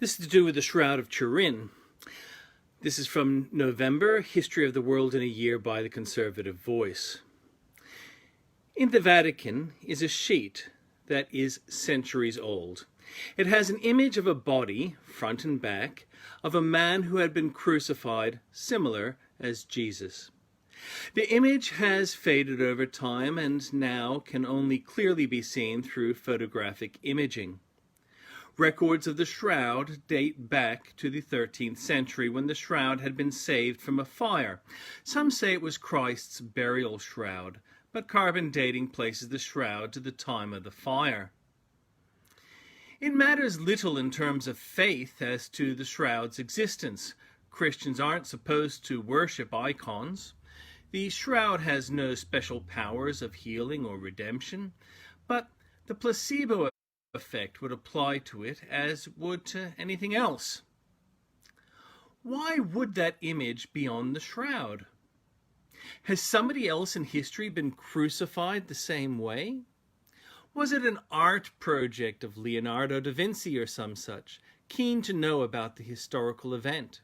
This is to do with the Shroud of Turin. This is from November, History of the World in a Year by the Conservative Voice. In the Vatican is a sheet that is centuries old. It has an image of a body, front and back, of a man who had been crucified, similar as Jesus. The image has faded over time and now can only clearly be seen through photographic imaging. Records of the shroud date back to the 13th century when the shroud had been saved from a fire. Some say it was Christ's burial shroud, but carbon dating places the shroud to the time of the fire. It matters little in terms of faith as to the shroud's existence. Christians aren't supposed to worship icons. The shroud has no special powers of healing or redemption, but the placebo effect would apply to it as would to anything else. Why would that image be on the shroud? Has somebody else in history been crucified the same way? Was it an art project of Leonardo Da Vinci or some such, keen to know about the historical event?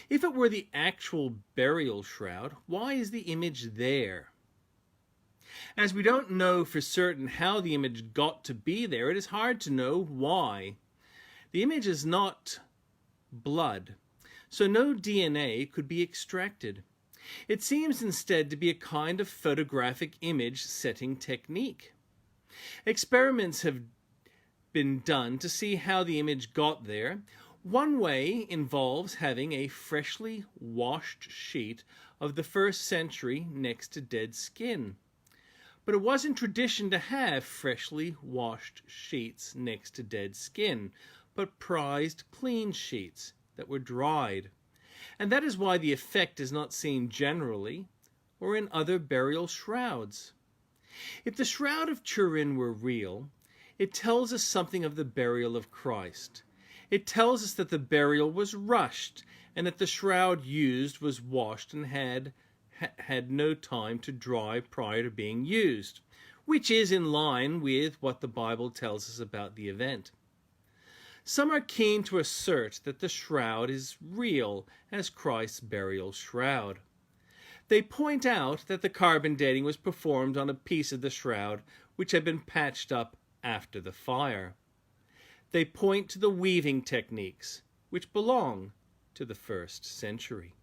If it were the actual burial shroud, why is the image there? As we don't know for certain how the image got to be there, it is hard to know why. The image is not blood, so no DNA could be extracted. It seems instead to be a kind of photographic image setting technique. Experiments have been done to see how the image got there. One way involves having a freshly washed sheet of the first century next to dead skin. But it wasn't tradition to have freshly washed sheets next to dead skin, but prized clean sheets that were dried. And that is why the effect is not seen generally or in other burial shrouds. If the Shroud of Turin were real, it tells us something of the burial of Christ. It tells us that the burial was rushed and that the shroud used was washed and had no time to dry prior to being used, which is in line with what the Bible tells us about the event. Some are keen to assert that the shroud is real as Christ's burial shroud. They point out that the carbon dating was performed on a piece of the shroud which had been patched up after the fire. They point to the weaving techniques which belong to the 1st century.